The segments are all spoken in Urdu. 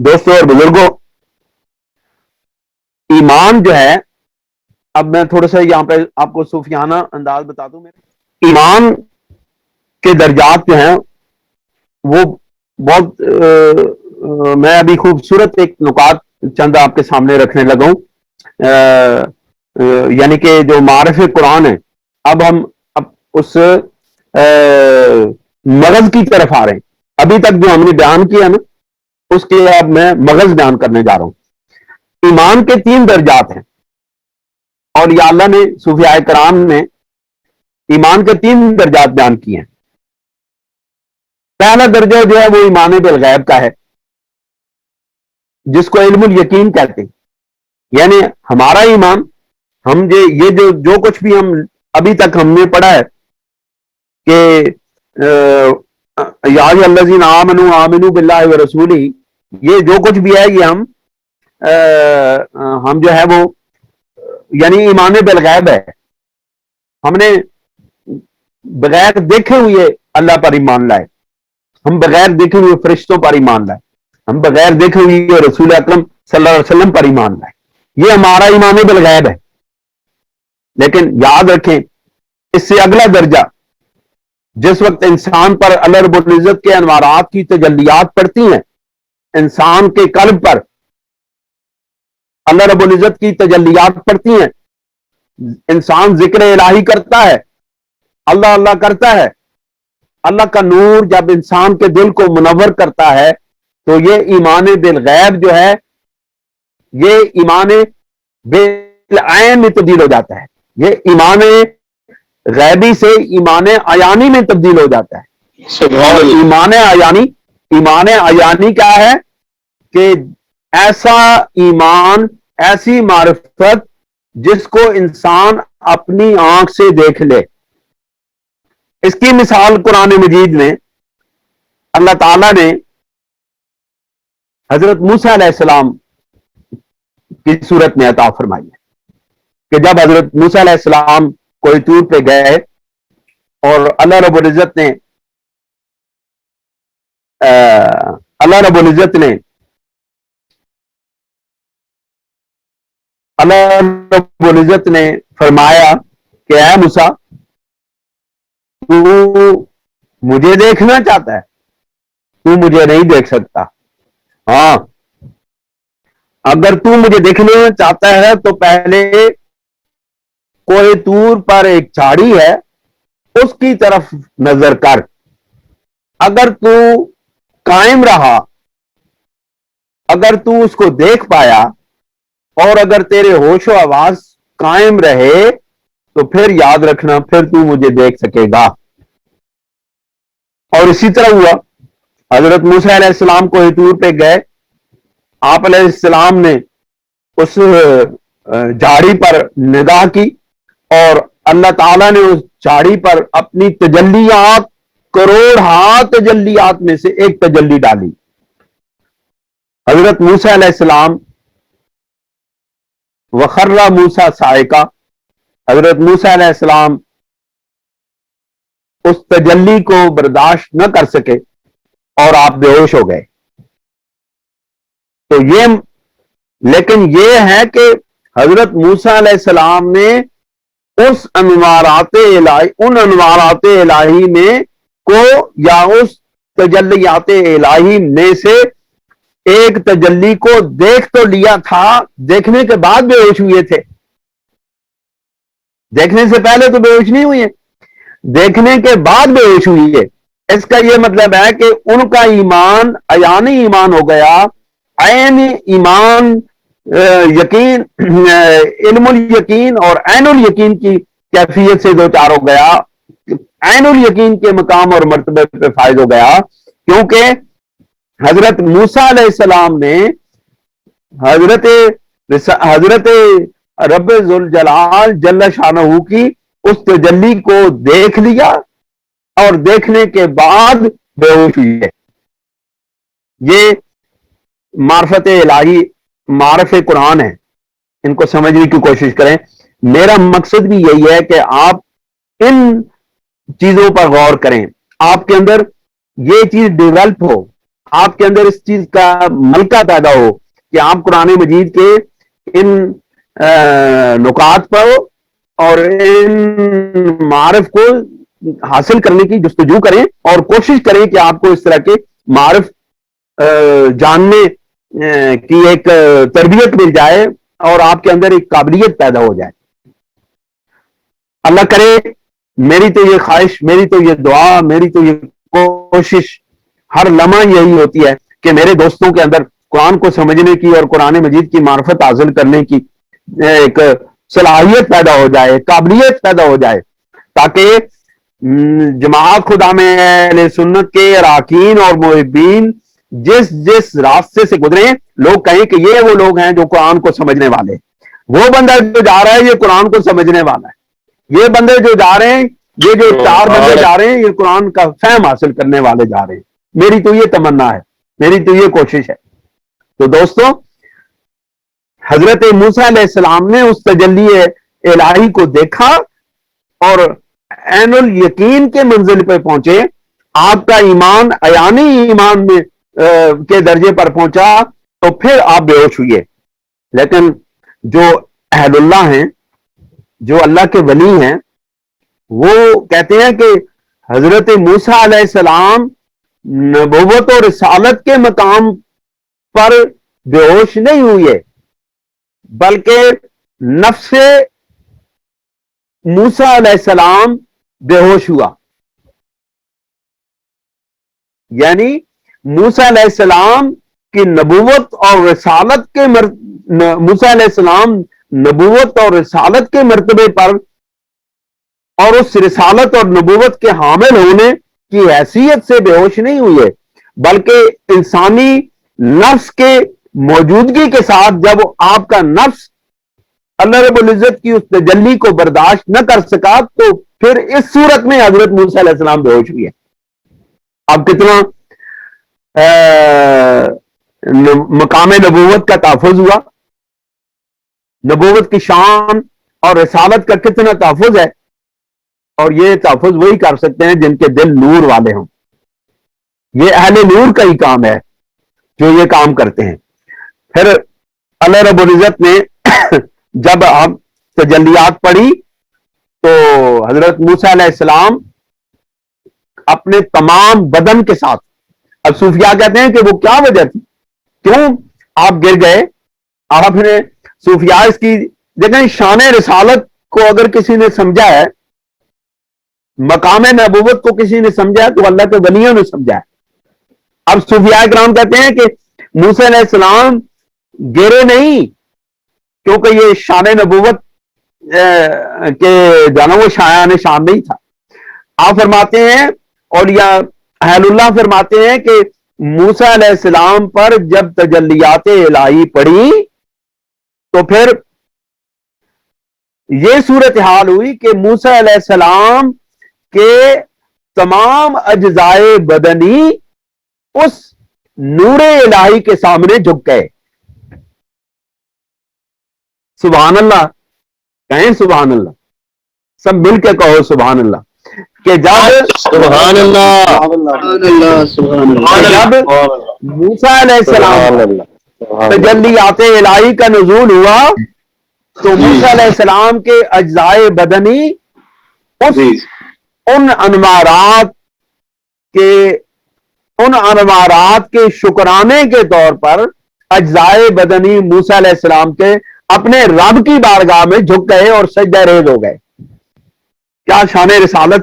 دوستوں اور بزرگوں، ایمان جو ہے، اب میں تھوڑا سا یہاں پہ آپ کو صوفیانہ انداز بتا دوں. ایمان کے درجات جو ہیں وہ بہت میں ابھی خوبصورت ایک نکات چند آپ کے سامنے رکھنے لگا ہوں. یعنی کہ جو معرف قرآن ہے، اب ہم اس مغز کی طرف آ رہے ہیں. ابھی تک جو ہم نے بیان کیا نا، اس کے اب میں مغز بیان کرنے جا رہا ہوں. ایمان کے 3 درجات ہیں، اور یا اللہ نے صوفیاء کرام نے ایمان کے 3 درجات بیان کیے ہیں. پہلا درجہ جو ہے وہ ایمان بالغیب کا ہے، جس کو علم الیقین کہتے ہیں. یعنی ہمارا ایمان، ہم یہ جو کچھ بھی ہم ابھی تک ہم نے پڑھا ہے کہ یا الذین آمنوا باللہ ورسولہ، یہ جو کچھ بھی ہے یہ ہم جو ہے وہ یعنی ایمان بالغیب ہے. ہم نے بغیر دیکھے ہوئے اللہ پر ایمان لائے، ہم بغیر دیکھے ہوئے فرشتوں پر ایمان لائے، ہم بغیر دیکھے ہوئے رسول اکرم صلی اللہ علیہ وسلم پر ایمان لائے. یہ ہمارا ایمان بالغیب ہے. لیکن یاد رکھیں، اس سے اگلا درجہ، جس وقت انسان پر اللہ رب العزت کے انوارات کی تجلیات پڑتی ہیں، انسان کے قلب پر اللہ رب العزت کی تجلیات پڑتی ہیں، انسان ذکر الہی کرتا ہے، اللہ اللہ کرتا ہے، اللہ کا نور جب انسان کے دل کو منور کرتا ہے، تو یہ ایمان بالغیب جو ہے، یہ ایمان بالعین میں تبدیل ہو جاتا ہے. یہ ایمان غیبی سے ایمان عیانی میں تبدیل ہو جاتا ہے. اور ایمان عیانی کیا ہے کہ ایسا ایمان، ایسی معرفت جس کو انسان اپنی آنکھ سے دیکھ لے. اس کی مثال قرآن مجید میں اللہ تعالیٰ نے حضرت موسیٰ علیہ السلام کی صورت میں عطا فرمائی ہے کہ جب حضرت موسیٰ علیہ السلام کوئی طور پہ گئے اور اللہ رب العزت نے فرمایا کہ اے موسیٰ، تو مجھے دیکھنا چاہتا ہے، تو مجھے نہیں دیکھ سکتا. ہاں، اگر تو مجھے دیکھنا چاہتا ہے تو پہلے کوئی طور پر ایک جھاڑی ہے، اس کی طرف نظر کر. اگر تو قائم رہا، اگر تو اس کو دیکھ پایا، اور اگر تیرے ہوش و حواس قائم رہے، تو پھر یاد رکھنا، پھر تو مجھے دیکھ سکے گا. اور اسی طرح ہوا. حضرت موسیٰ علیہ السلام کوئی طور پہ گئے، آپ علیہ السلام نے اس جھاڑی پر نگاہ کی، اور اللہ تعالیٰ نے اس جھاڑی پر اپنی تجلیات، کروڑ ہاتھ تجلیات میں سے ایک تجلی ڈالی. حضرت موسیٰ علیہ السلام وخر موسیٰ صاعقہ، حضرت موسیٰ علیہ السلام اس تجلی کو برداشت نہ کر سکے اور آپ بے ہوش ہو گئے. تو لیکن یہ ہے کہ حضرت موسیٰ علیہ السلام نے ان انوارات الہی میں کو، یا اس تجلیات الہی میں سے ایک تجلی کو دیکھ تو لیا تھا، دیکھنے کے بعد بے ہوش ہوئے تھے. دیکھنے سے پہلے تو بے ہوش نہیں ہوئے، دیکھنے کے بعد بے ہوش ہوئی ہے. اس کا یہ مطلب ہے کہ ان کا ایمان عیانی ایمان ہو گیا، عین ایمان، یقین، علم الیقین اور عین الیقین کی کیفیت سے دو چار ہو گیا، عین الیقین کے مقام اور مرتبے پہ فائز ہو گیا. کیونکہ حضرت موسیٰ علیہ السلام نے حضرت رب ذوالجلال جل شانہ کی اس تجلی کو دیکھ لیا، اور دیکھنے کے بعد بے ہوش ہوئی ہے. یہ معرفت الہی، معرف قرآن ہے. ان کو سمجھنے کی کوشش کریں. میرا مقصد بھی یہی ہے کہ آپ ان چیزوں پر غور کریں، آپ کے اندر یہ چیز ڈیولپ ہو، آپ کے اندر اس چیز کا ملکہ پیدا ہو کہ آپ قرآن مجید کے ان نکات پر اور ان معارف کو حاصل کرنے کی جستجو کریں اور کوشش کریں کہ آپ کو اس طرح کے معارف جاننے کی ایک تربیت مل جائے اور آپ کے اندر ایک قابلیت پیدا ہو جائے. اللہ کرے، میری تو یہ خواہش، میری تو یہ دعا، میری تو یہ کوشش ہر لمحہ یہی ہوتی ہے کہ میرے دوستوں کے اندر قرآن کو سمجھنے کی اور قرآن مجید کی معرفت حاصل کرنے کی ایک صلاحیت پیدا ہو جائے، قابلیت پیدا ہو جائے، تاکہ جماعت خدا میں اہل سنت کے اراکین اور محبین جس راستے سے گزرے لوگ کہیں کہ یہ وہ لوگ ہیں جو قرآن کو سمجھنے والے، وہ بندہ جو جا رہا ہے یہ قرآن کو سمجھنے والا ہے، یہ بندے جو جا رہے ہیں، یہ جو 4 بندے جا رہے ہیں یہ قرآن کا فہم حاصل کرنے والے جا رہے ہیں. میری تو یہ تمنا ہے، میری تو یہ کوشش ہے. تو دوستو، حضرت موسیٰ علیہ السلام نے اس تجلی الہی کو دیکھا اور عین الیقین کے منزل پہ پہنچے. آپ کا ایمان عیانی ایمان میں کے درجے پر پہنچا تو پھر آپ بے ہوش ہوئے. لیکن جو اہل اللہ ہیں، جو اللہ کے ولی ہیں، وہ کہتے ہیں کہ حضرت موسیٰ علیہ السلام نبوت اور رسالت کے مقام پر بے ہوش نہیں ہوئے، بلکہ نفس موسیٰ علیہ السلام بے ہوش ہوا. یعنی موسیٰ علیہ السلام کی نبوت اور رسالت کے موسیٰ علیہ السلام نبوت اور رسالت کے مرتبے پر اور اس رسالت اور نبوت کے حامل ہونے کی حیثیت سے بے ہوش نہیں ہوئے، بلکہ انسانی نفس کے موجودگی کے ساتھ جب آپ کا نفس اللہ رب العزت کی اس تجلی کو برداشت نہ کر سکا تو پھر اس صورت میں حضرت موسیٰ علیہ السلام بے ہوش ہوئے. اب کتنا مقام نبوت کا تحفظ ہوا، نبوت کی شان اور رسالت کا کتنا تحفظ ہے، اور یہ تحفظ وہی کر سکتے ہیں جن کے دل نور والے ہوں. یہ اہل نور کا ہی کام ہے جو یہ کام کرتے ہیں. پھر اللہ رب العزت نے جب آپ تجلیات پڑھی تو حضرت موسیٰ علیہ السلام اپنے تمام بدن کے ساتھ، اب صوفیاء کہتے ہیں کہ وہ کیا وجہ تھی، کیوں آپ گر گئے. آپ نے صوفیاء اس کی دیکھیں شان رسالت کو اگر کسی نے سمجھا ہے، مقام نبوت کو کسی نے سمجھا ہے تو اللہ کے ولیوں نے سمجھا ہے. اب صوفیاء کرام کہتے ہیں کہ موسیٰ علیہ السلام گرے نہیں کیونکہ یہ شان نبوت کے جانا وہ شایان شان نہیں تھا. آپ فرماتے ہیں اور یا اہل اللہ فرماتے ہیں کہ موسیٰ علیہ السلام پر جب تجلیات الہی پڑی تو پھر یہ صورتحال ہوئی کہ موسیٰ علیہ السلام کے تمام اجزائے بدنی اس نور الہی کے سامنے جھک گئے. سبحان اللہ، کہیں سبحان اللہ، سب مل کے کہو سبحان اللہ. کہ جب سبحان اللہ جب موسیٰ علیہ السلام تجلیات الہی کا نزول ہوا تو موسیٰ علیہ السلام کے اجزائے بدنی ان انوارات کے شکرانے کے طور پر اجزائے بدنی موسیٰ علیہ السلام کے اپنے رب کی بارگاہ میں جھک گئے اور سجدہ ریز ہو گئے. کیا شان رسالت،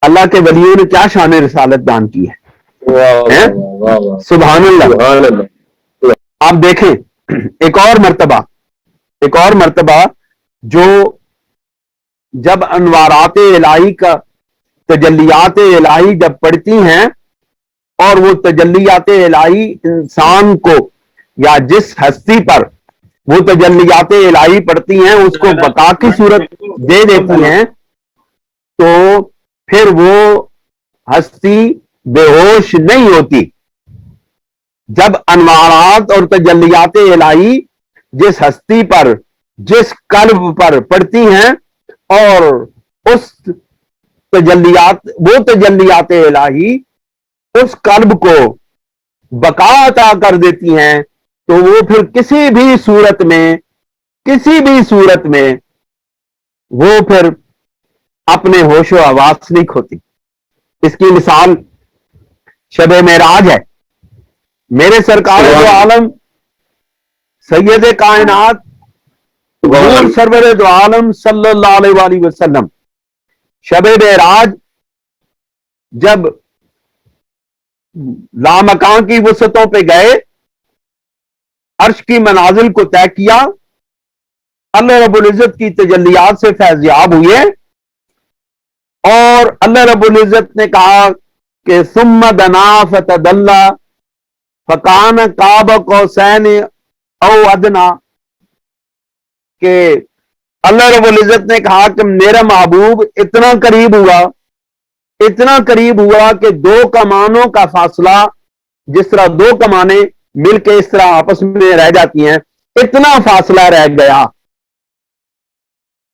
اللہ کے ولیوں نے کیا شان رسالت بیان کی ہے. سبحان اللہ. آپ دیکھیں ایک اور مرتبہ جو جب انوارات الہی کا تجلیات الہی جب پڑتی ہیں اور وہ تجلیات الہی انسان کو یا جس ہستی پر وہ تجلیات الہی پڑتی ہیں اس کو بقا کی صورت دے دیتی ہیں تو پھر وہ ہستی بے ہوش نہیں ہوتی. جب انوارات اور تجلیات الہی جس ہستی پر جس قلب پر پڑتی ہیں اور اس وہ تجلیات الہی اس قلب کو بقا عطا کر دیتی ہیں تو وہ پھر کسی بھی صورت میں وہ پھر اپنے ہوش و حواس نہیں کھوتی. اس کی مثال شب معراج ہے. میرے سرکار دو عالم سید کائنات حضور سرور دو عالم صلی اللہ علیہ وآلہ وسلم شب معراج جب لامکان کی وسعتوں پہ گئے، عرش کی منازل کو طے کیا، اللہ رب العزت کی تجلیات سے فیضیاب ہوئے، اور اللہ رب العزت نے کہا کہ ثم دنا فتدلی فکان قاب قوسین او ادنا، کہ اللہ رب العزت نے کہا کہ میرا محبوب اتنا قریب ہوا کہ دو کمانوں کا فاصلہ، جس طرح دو کمانیں مل کے اس طرح آپس میں رہ جاتی ہیں، اتنا فاصلہ رہ گیا.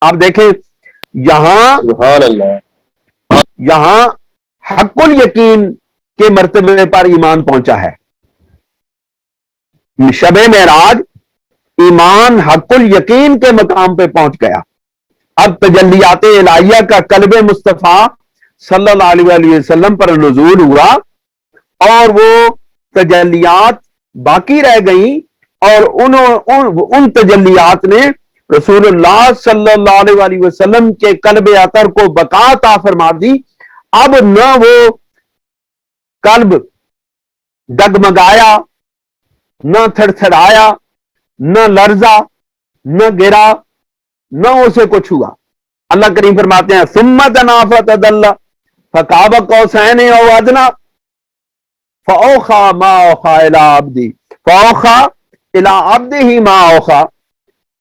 آپ دیکھیں یہاں حق الیقین کے مرتبے پر ایمان پہنچا ہے. شب معراج ایمان حق الیقین کے مقام پہ پہنچ گیا. اب تجلیات الہیہ کا قلب مصطفیٰ صلی اللہ علیہ وسلم پر نزول ہوا، اور وہ تجلیات باقی رہ گئیں، اور ان تجلیات نے رسول اللہ صلی اللہ علیہ وسلم کے قلب اطہر کو بقا عطا فرما دی. اب نہ وہ قلب ڈگمگایا، نہ تھڑ تھڑایا، نہ لرزا، نہ گرا، نہ اسے کچھ ہوا. اللہ کریم فرماتے ہیں ثم دنا فتدلی فقاب قوسین او ادنا فاوحی ما اوحی الی عبدی فاوحی الی عبدہ ما اوحی.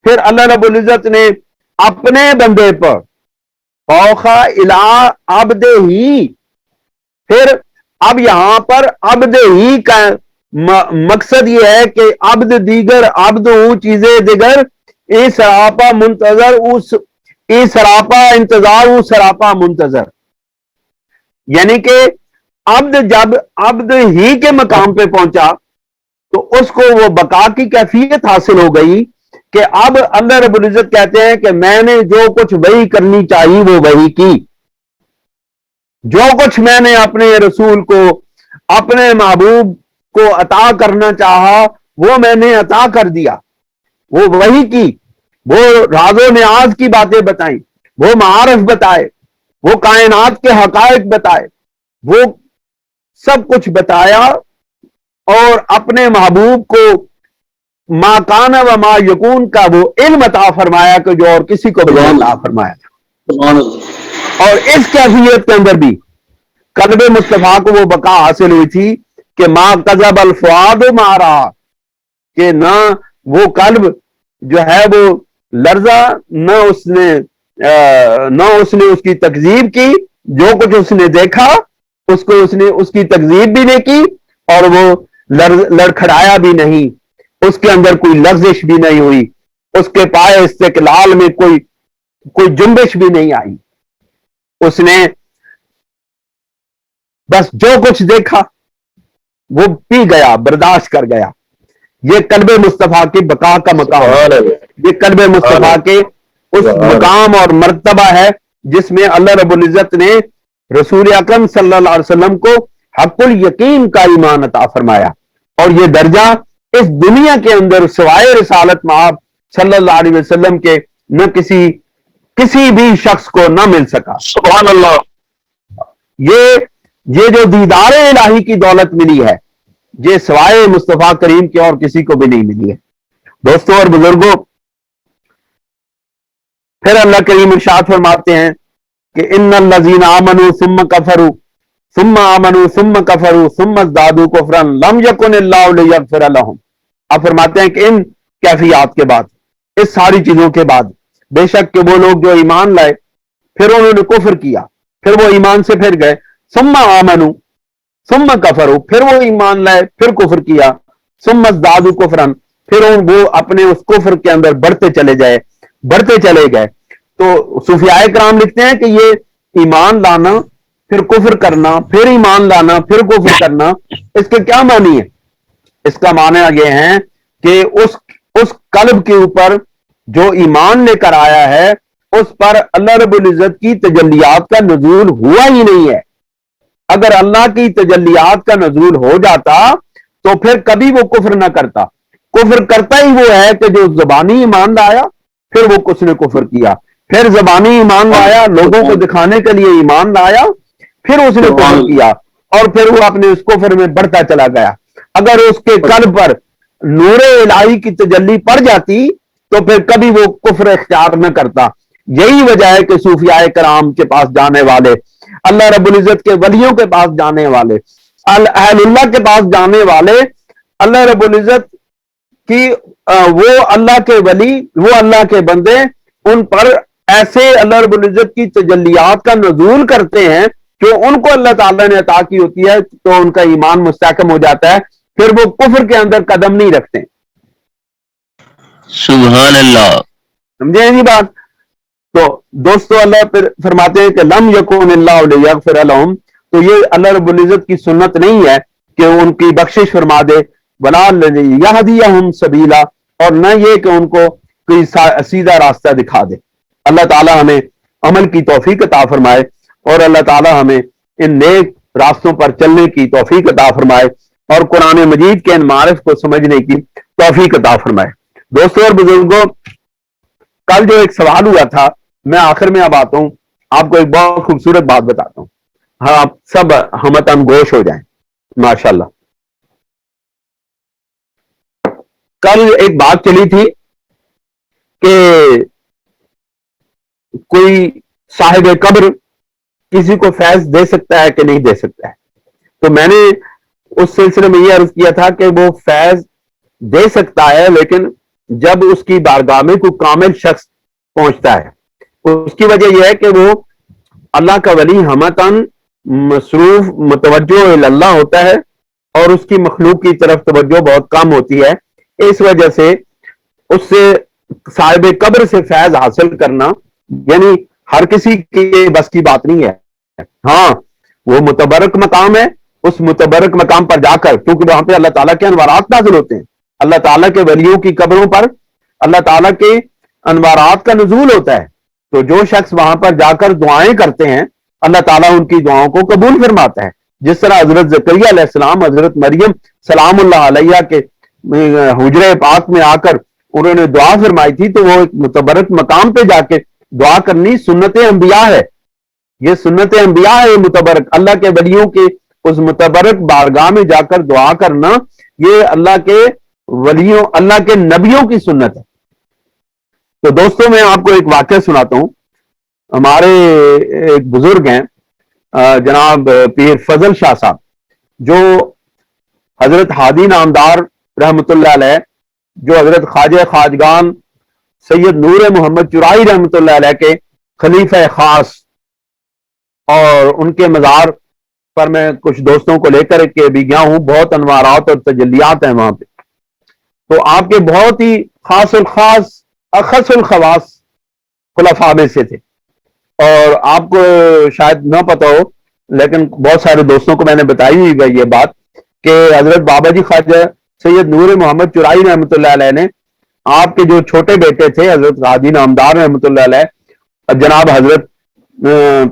پھر اللہ رب العزت نے اپنے بندے پر فاوحی الی عبدہ، پھر اب یہاں پر عبد ہی کا مقصد یہ ہے کہ عبد دیگر عبد او چیزیں دیگر اے سراپا منتظر اے سراپا انتظار او سراپا منتظر. یعنی کہ عبد جب عبد ہی کے مقام پہ پہنچا تو اس کو وہ بقا کی کیفیت حاصل ہو گئی کہ اب اللہ رب العزت کہتے ہیں کہ میں نے جو کچھ وہی کرنی چاہیے وہ وہی کی، جو کچھ میں نے اپنے رسول کو اپنے محبوب کو عطا کرنا چاہا وہ میں نے عطا کر دیا، وہ وہی کی، وہ راز و نیاز کی باتیں بتائیں، وہ معارف بتائے، وہ کائنات کے حقائق بتائے، وہ سب کچھ بتایا، اور اپنے محبوب کو ما کان و ما یکون کا وہ علم عطا فرمایا کہ جو اور کسی کو بھی عطا فرمایا تھا. اور اس کیفیت کے اندر بھی قلب مصطفیٰ کو وہ بقا حاصل ہوئی تھی کہ ما کذب الفؤاد ما رأى، کہ نہ وہ قلب جو ہے وہ لرزا، نہ اس نے اس کی تکذیب کی، جو کچھ اس نے دیکھا اس نے اس کی تکذیب بھی نہیں کی، اور وہ لڑکھڑایا بھی نہیں، اس کے اندر کوئی لرزش بھی نہیں ہوئی، اس کے پائے استقلال میں کوئی جنبش بھی نہیں آئی. اس نے بس جو کچھ دیکھا وہ پی گیا، برداشت کر گیا. یہ قلب مصطفیٰ کی بقا کا مقام ہے، یہ قلب مصطفیٰ کے اس مقام اور مرتبہ ہے جس میں اللہ رب العزت نے رسول اکرم صلی اللہ علیہ وسلم کو حق الیقین کا ایمان عطا فرمایا. اور یہ درجہ اس دنیا کے اندر سوائے رسالت مآب صلی اللہ علیہ وسلم کے نہ کسی بھی شخص کو نہ مل سکا. سبحان اللہ. یہ جو دیدار الہی کی دولت ملی ہے یہ سوائے مصطفیٰ کریم کے اور کسی کو بھی نہیں ملی ہے. دوستوں اور بزرگوں، پھر اللہ کریم ارشاد فرماتے ہیں کہ ان الذین آمنوا ثم کفروا ثم آمنوا ثم کفروا ثم ازدادوا کفرا لم یکن اللہ لیغفر لهم. آپ فرماتے ہیں کہ ان کیفیات کے بعد، اس ساری چیزوں کے بعد، بے شک کہ وہ لوگ جو ایمان لائے پھر انہوں نے کفر کیا، پھر وہ ایمان سے پھر گئے، ثم آمنوا ثم کفروا، پھر وہ ایمان لائے پھر کفر کیا، ثم ازدادوا کفرا، پھر وہ اپنے اس کفر کے اندر بڑھتے چلے گئے. تو صوفیاء کرام لکھتے ہیں کہ یہ ایمان لانا پھر کفر کرنا، پھر ایمان لانا پھر کفر کرنا، اس کے کیا معنی ہے؟ اس کا معنی یہ ہے کہ اس قلب کے اوپر جو ایمان لے کر آیا ہے اس پر اللہ رب العزت کی تجلیات کا نزول ہوا ہی نہیں ہے۔ اگر اللہ کی تجلیات کا نزول ہو جاتا تو پھر کبھی وہ کفر نہ کرتا۔ کفر کرتا ہی وہ ہے کہ جو زبانی ایمان لایا پھر وہ اس نے کفر کیا، پھر زبانی ایمان لایا، لوگوں کو دکھانے کے لیے ایمان لایا، پھر اس نے کفر کیا، اور پھر وہ اپنے اس کفر میں بڑھتا چلا گیا۔ اگر اس کے قلب پر نور الہی کی تجلی پڑ جاتی تو پھر کبھی وہ کفر اختیار نہ کرتا۔ یہی وجہ ہے کہ صوفیاء کرام کے پاس جانے والے، اللہ رب العزت کے ولیوں کے پاس جانے والے، اہل اللہ کے پاس جانے والے، اللہ رب العزت کی وہ اللہ کے ولی، وہ اللہ کے بندے، ان پر ایسے اللہ رب العزت کی تجلیات کا نزول کرتے ہیں جو ان کو اللہ تعالیٰ نے عطا کی ہوتی ہے، تو ان کا ایمان مستحکم ہو جاتا ہے، پھر وہ کفر کے اندر قدم نہیں رکھتے۔ سبحان اللہ، سمجھے یہ بات؟ تو دوستو اللہ پھر فرماتے ہیں کہ لم یکن اللہ لیغفر لہم، تو یہ اللہ رب العزت کی سنت نہیں ہے کہ ان کی بخشش فرما دے، ولا یہدیہم سبیلا، اور نہ یہ کہ ان کو کوئی سیدھا راستہ دکھا دے۔ اللہ تعالی ہمیں عمل کی توفیق عطا فرمائے، اور اللہ تعالی ہمیں ان نیک راستوں پر چلنے کی توفیق عطا فرمائے، اور قرآن مجید کے ان معارف کو سمجھنے کی توفیق عطا فرمائے۔ دوستوں اور بزرگوں، کل جو ایک سوال ہوا تھا، میں آخر میں اب آتا ہوں، آپ کو ایک بہت خوبصورت بات بتاتا ہوں، ہاں آپ سب ہمتم گوش ہو جائیں ماشاءاللہ۔ کل ایک بات چلی تھی کہ کوئی صاحب قبر کسی کو فیض دے سکتا ہے کہ نہیں دے سکتا ہے، تو میں نے اس سلسلے میں یہ عرض کیا تھا کہ وہ فیض دے سکتا ہے، لیکن جب اس کی بارگاہ میں کوئی کامل شخص پہنچتا ہے۔ اس کی وجہ یہ ہے کہ وہ اللہ کا ولی ہمتاً مصروف متوجہ اللہ ہوتا ہے، اور اس کی مخلوق کی طرف توجہ بہت کم ہوتی ہے۔ اس وجہ سے اس سے صاحب قبر سے فیض حاصل کرنا یعنی ہر کسی کے بس کی بات نہیں ہے۔ ہاں وہ متبرک مقام ہے، اس متبرک مقام پر جا کر، کیونکہ وہاں پہ اللہ تعالیٰ کے انوارات نازل ہوتے ہیں، اللہ تعالیٰ کے ولیوں کی قبروں پر اللہ تعالیٰ کے انوارات کا نزول ہوتا ہے، تو جو شخص وہاں پر جا کر دعائیں کرتے ہیں اللہ تعالیٰ ان کی دعاؤں کو قبول فرماتا ہے۔ جس طرح حضرت زکریا علیہ السلام، حضرت مریم سلام اللہ علیہ کے حجرہ پاک میں آ کر انہوں نے دعا فرمائی تھی، تو وہ ایک متبرک مقام پہ جا کے دعا کرنی سنت انبیاء ہے، یہ سنت انبیاء ہے، متبرک اللہ کے ولیوں کے اس متبرک بارگاہ میں جا کر دعا کرنا، یہ اللہ کے ولیوں، اللہ کے نبیوں کی سنت ہے۔ تو دوستوں میں آپ کو ایک واقعہ سناتا ہوں۔ ہمارے ایک بزرگ ہیں جناب پیر فضل شاہ صاحب، جو حضرت ہادی نامدار رحمت اللہ علیہ، جو حضرت خواجہ خواجگان سید نور محمد چرائی رحمت اللہ علیہ کے خلیفہ خاص، اور ان کے مزار پر میں کچھ دوستوں کو لے کر کے بھی گیا ہوں، بہت انوارات اور تجلیات ہیں وہاں پہ۔ تو آپ کے بہت ہی خاص الخاص اخص الخواص خلفاء میں سے تھے، اور آپ کو شاید نہ پتہ ہو لیکن بہت سارے دوستوں کو میں نے بتائی ہوئی یہ بات کہ حضرت بابا جی خواجہ سید نور محمد چرائی رحمۃ اللہ علیہ نے آپ کے جو چھوٹے بیٹے تھے حضرت ہادی نامدار رحمۃ اللہ علیہ، جناب حضرت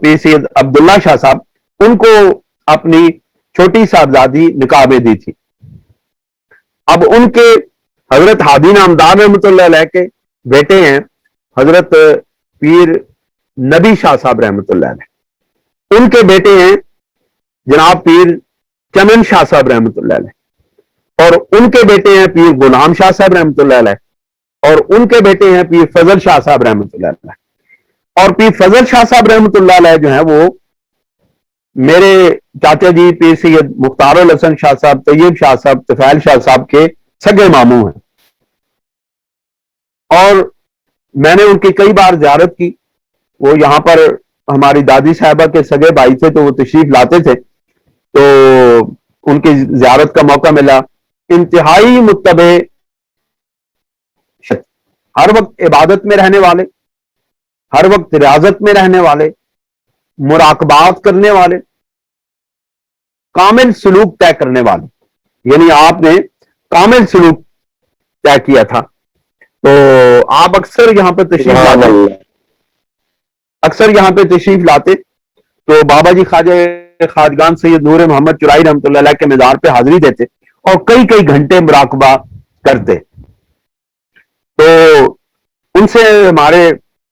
پیر سید عبداللہ شاہ صاحب، ان کو اپنی چھوٹی صاحبزادی نکاح میں دی تھی۔ اب ان کے حضرت ہادی نامدار رحمۃ اللہ علیہ کے بیٹے ہیں حضرت پیر نبی شاہ صاحب رحمۃ اللہ علیہ، ان کے بیٹے ہیں جناب پیر چمن شاہ صاحب رحمۃ اللہ علیہ، اور ان کے بیٹے ہیں پیر غلام شاہ صاحب رحمۃ اللہ علیہ، اور ان کے بیٹے ہیں پیر فضل شاہ صاحب رحمۃ اللہ علیہ۔ اور پیر فضل شاہ صاحب رحمۃ اللہ علیہ جو ہیں وہ میرے چاچا جی پیر سید مختار الحسن شاہ صاحب، طیب شاہ صاحب، طفیل شاہ صاحب کے سگے ماموں ہیں، اور میں نے ان کی کئی بار زیارت کی۔ وہ یہاں پر ہماری دادی صاحبہ کے سگے بھائی تھے تو وہ تشریف لاتے تھے، تو ان کی زیارت کا موقع ملا۔ انتہائی متبع، ہر وقت عبادت میں رہنے والے، ہر وقت ریاضت میں رہنے والے، مراقبات کرنے والے، کامل سلوک طے کرنے والے، یعنی آپ نے کامل سلوک طے کیا تھا. تو آپ اکثر یہاں پہ تشریف لاتے تو بابا جی خواجہ خواجگان سید نور محمد چرائی رحمۃ اللہ علیہ کے مزار پہ حاضری دیتے اور کئی کئی گھنٹے مراقبہ کرتے. تو ان سے ہمارے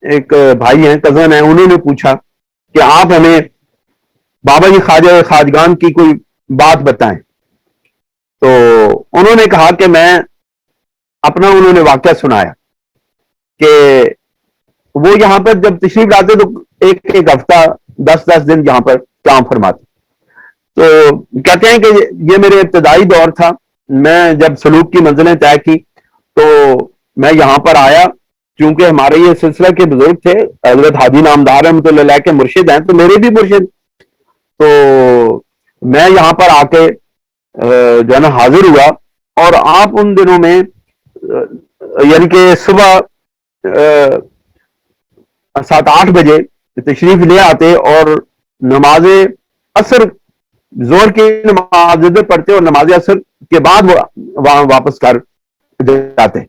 ایک بھائی ہیں، کزن ہیں، انہوں نے پوچھا کہ آپ ہمیں بابا جی خواجہ خواجگان کی کوئی بات بتائیں. تو انہوں نے کہا کہ میں اپنا انہوں نے واقعہ سنایا کہ وہ یہاں پر جب تشریف لاتے تو ایک ایک ہفتہ 10 دن یہاں پر قیام فرماتے. تو کہتے ہیں کہ یہ میرے ابتدائی دور تھا، میں جب سلوک کی منزلیں طے کی تو میں یہاں پر آیا. چونکہ ہمارے یہ سلسلہ کے بزرگ تھے، حضرت حاجی نامدار رحمۃ اللہ علیہ کے مرشد ہیں، تو میرے بھی مرشد. تو میں یہاں پر آ کے جو ہے نا حاضر ہوا، اور آپ ان دنوں میں یعنی کہ صبح 7-8 بجے تشریف لے آتے اور نماز عصر، زور کی نماز پڑھتے اور نماز عصر کے بعد وہاں واپس کر جاتے.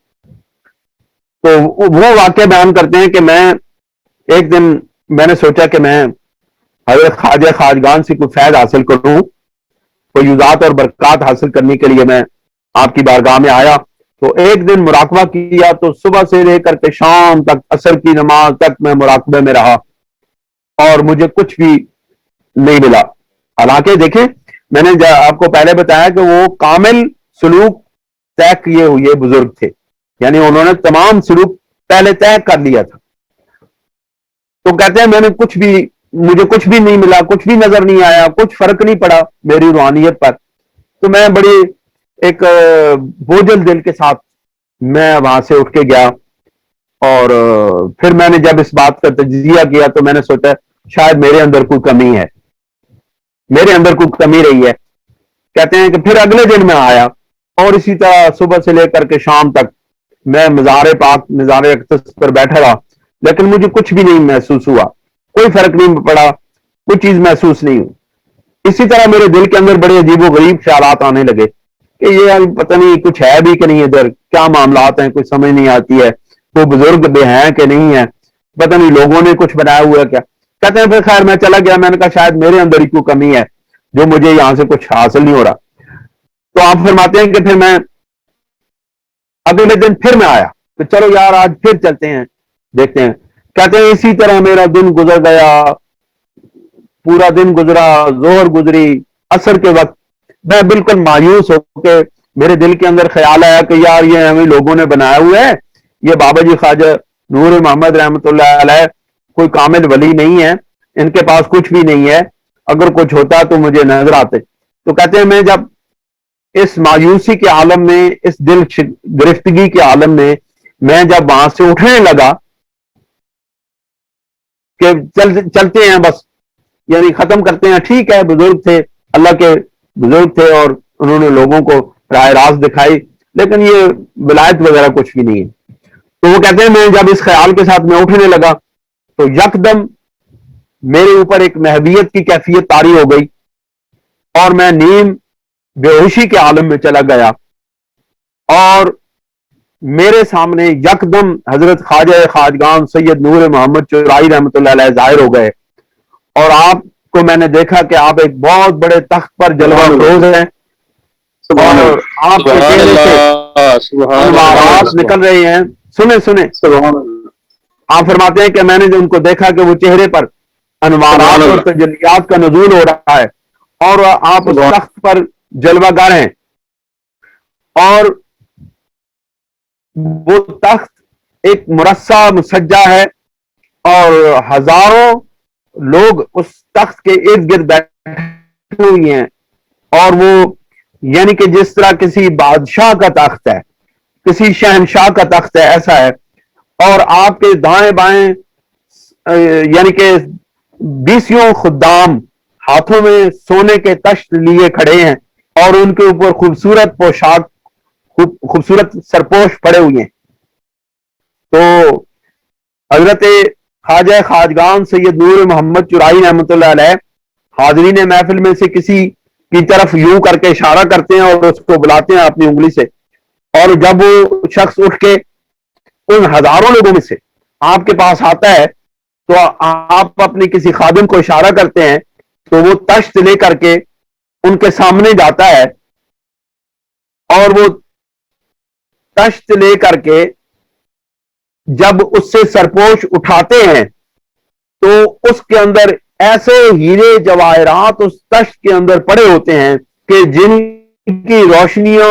تو وہ واقعہ بیان کرتے ہیں کہ میں ایک دن میں نے سوچا کہ میں حضرت خواجہ خواجگان سے کوئی فیض حاصل کروں، کوئی یوزات اور برکات حاصل کرنے کے لیے میں آپ کی بارگاہ میں آیا. تو ایک دن مراقبہ کیا تو صبح سے لے کر کے شام تک، عصر کی نماز تک میں مراقبے میں رہا اور مجھے کچھ بھی نہیں ملا. حالانکہ دیکھیں، میں نے آپ کو پہلے بتایا کہ وہ کامل سلوک طے کیے ہوئے بزرگ تھے، یعنی انہوں نے تمام سلوک پہلے طے کر لیا تھا. تو کہتے ہیں مجھے کچھ بھی نہیں ملا، کچھ بھی نظر نہیں آیا، کچھ فرق نہیں پڑا میری روحانیت پر. تو میں بڑی ایک بوجھل دل کے ساتھ میں وہاں سے اٹھ کے گیا، اور پھر میں نے جب اس بات کا تجزیہ کیا تو میں نے سوچا شاید میرے اندر کوئی کمی ہے، میرے اندر کوئی کمی رہی ہے. کہتے ہیں کہ پھر اگلے دن میں آیا اور اسی طرح صبح سے لے کر کے شام تک میں مزار پاک، مزار اقدس پر بیٹھا رہا، لیکن مجھے کچھ بھی نہیں محسوس ہوا، کوئی فرق نہیں پڑا، کوئی چیز محسوس نہیں ہوئی. اسی طرح میرے دل کے اندر بڑے عجیب و غریب خیالات آنے لگے کہ یہ پتہ نہیں کچھ ہے بھی کہ نہیں، ادھر کیا معاملات ہیں، کوئی سمجھ نہیں آتی ہے، وہ بزرگ بھی ہیں کہ نہیں ہے، پتہ نہیں لوگوں نے کچھ بنایا ہوا ہے کیا. کہتے ہیں پھر خیر میں چلا گیا، میں نے کہا شاید میرے اندر ہی کوئی کمی ہے جو مجھے یہاں سے کچھ حاصل نہیں ہو رہا. تو آپ فرماتے ہیں کہ پھر میں اگلے دن پھر میں آیا کہ چلو یار آج پھر چلتے ہیں دیکھتے ہیں. کہتے ہیں اسی طرح میرا دن گزر گیا، پورا دن گزرا، ظہر گزری، عصر کے وقت میں بالکل مایوس ہو کے میرے دل کے اندر خیال آیا کہ یار یہ ہمیں لوگوں نے بنایا ہوا ہے، یہ بابا جی خواجہ نور محمد رحمۃ اللہ علیہ کوئی کامل ولی نہیں ہے، ان کے پاس کچھ بھی نہیں ہے، اگر کچھ ہوتا تو مجھے نظر آتے. تو کہتے ہیں میں جب اس مایوسی کے عالم میں، اس دل گرفتگی کے عالم میں جب وہاں سے اٹھنے لگا کہ چلتے ہیں بس، یعنی ختم کرتے ہیں، ٹھیک ہے بزرگ تھے، اللہ کے بزرگ تھے اور انہوں نے لوگوں کو راہ راست دکھائی، لیکن یہ ولایت وغیرہ کچھ بھی نہیں ہے. تو وہ کہتے ہیں میں جب اس خیال کے ساتھ میں اٹھنے لگا تو یکدم میرے اوپر ایک محبیت کی کیفیت طاری ہو گئی اور میں نیم بے ہوشی کے عالم میں چلا گیا، اور میرے سامنے یکدم حضرت خواجہ خواجگان سید نور محمد چرائی رحمۃ اللہ علیہ ظاہر ہو گئے، اور آپ کو میں نے دیکھا کہ آپ ایک بہت بڑے تخت پر جلوہ افروز ہیں، اور آپ کے چہرے سے انوارات نکل رہے ہیں. سنیں آپ فرماتے ہیں کہ میں نے ان کو دیکھا کہ وہ چہرے پر انوارات اور تجلیات کا نزول ہو رہا ہے، اور آپ اس تخت پر جلوہ گر ہیں، اور وہ تخت ایک مرصع مسجع ہے، اور ہزاروں لوگ اس تخت کے ارد گرد بیٹھے ہوئے ہیں، اور وہ یعنی کہ جس طرح کسی بادشاہ کا تخت ہے، کسی شہنشاہ کا تخت ہے، ایسا ہے. اور آپ کے دائیں بائیں یعنی کہ 20 خدام ہاتھوں میں سونے کے تشت لیے کھڑے ہیں، اور ان کے اوپر خوبصورت پوشاک، خوبصورت سرپوش پڑے ہوئے ہیں. تو حضرت خواجہ خواجگان سید نور محمد چرائی رحمۃ اللہ علیہ حاضرین محفل میں سے کسی کی طرف یوں کر کے اشارہ کرتے ہیں اور اس کو بلاتے ہیں اپنی انگلی سے اور جب وہ شخص اٹھ کے ان ہزاروں لوگوں میں سے آپ کے پاس آتا ہے تو آپ اپنی کسی خادم کو اشارہ کرتے ہیں تو وہ تشت لے کر کے ان کے سامنے جاتا ہے، اور وہ تشت لے کر کے جب اس سے سرپوش اٹھاتے ہیں تو اس کے اندر ایسے ہیرے جواہرات اس تشت کے اندر پڑے ہوتے ہیں کہ جن کی روشنیاں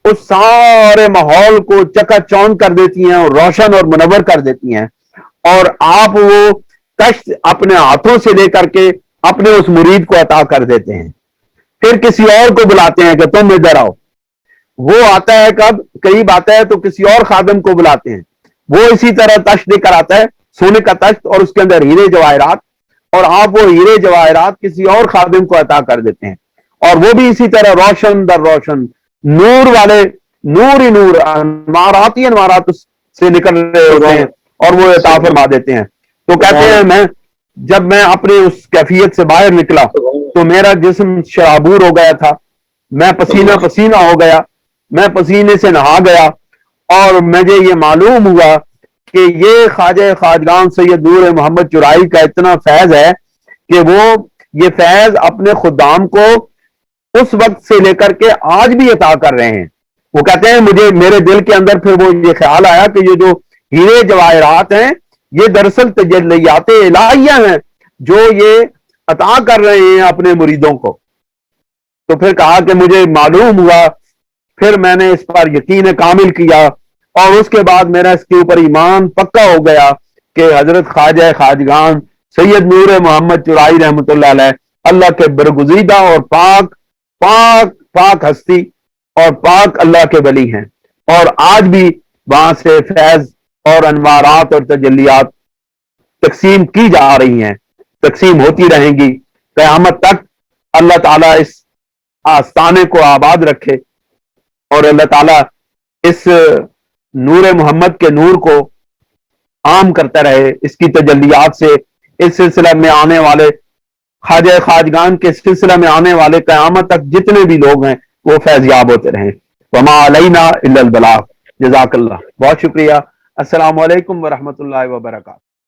اس سارے ماحول کو چکا چوند کر دیتی ہیں اور روشن اور منور کر دیتی ہیں، اور آپ وہ کشت اپنے ہاتھوں سے لے کر کے اپنے اس مرید کو عطا کر دیتے ہیں۔ پھر کسی اور کو بلاتے ہیں کہ تم ادھر آؤ، وہ آتا ہے، کب قریب آتا ہے تو کسی اور خادم کو بلاتے ہیں، وہ اسی طرح تشت لے کر آتا ہے، سونے کا تشت اور اس کے اندر ہیرے جواہرات، اور آپ وہ ہیرے جواہرات کسی اور خادم کو عطا کر دیتے ہیں، اور وہ بھی اسی طرح روشن در روشن، نور والے، نور ہی نور، انوارات ہی انوارات سے نکل رہے ہوتے ہیں، اور وہ عطا فرما دیتے ہیں۔ تو کہتے ہیں جب میں اپنے اس کیفیت سے باہر نکلا تو میرا جسم شرابور ہو گیا تھا، میں پسینہ پسینہ ہو گیا، میں پسینے سے نہا گیا، اور مجھے یہ معلوم ہوا کہ یہ خواجہ خواجگان سید نور محمد چرائی کا اتنا فیض ہے کہ وہ یہ فیض اپنے خدام کو اس وقت سے لے کر کے آج بھی عطا کر رہے ہیں۔ وہ کہتے ہیں مجھے میرے دل کے اندر پھر وہ یہ خیال آیا کہ یہ جو ہیرے جواہرات ہیں یہ دراصل تجلیات الہیہ ہیں جو یہ عطا کر رہے ہیں اپنے مریدوں کو۔ تو پھر کہا کہ مجھے معلوم ہوا، پھر میں نے اس پر یقین کامل کیا، اور اس کے بعد میرا اس کے اوپر ایمان پکا ہو گیا کہ حضرت خواجہ خواجگان سید نور محمد چرائی رحمۃ اللہ علیہ اللہ کے برگزیدہ اور پاک پاک پاک ہستی اور پاک اللہ کے ولی ہیں، اور آج بھی وہاں سے فیض اور انوارات اور تجلیات تقسیم کی جا رہی ہیں، تقسیم ہوتی رہیں گی قیامت تک۔ اللہ تعالیٰ اس آستانے کو آباد رکھے، اور اللہ تعالیٰ اس نور محمد کے نور کو عام کرتا رہے، اس کی تجلیات سے اس سلسلہ میں آنے والے خواجہ خواجگان کے سلسلہ میں آنے والے قیامت تک جتنے بھی لوگ ہیں وہ فیضیاب ہوتے رہیں۔ وما علینا الا البلاغ۔ جزاک اللہ، بہت شکریہ۔ السلام علیکم ورحمۃ اللہ وبرکاتہ۔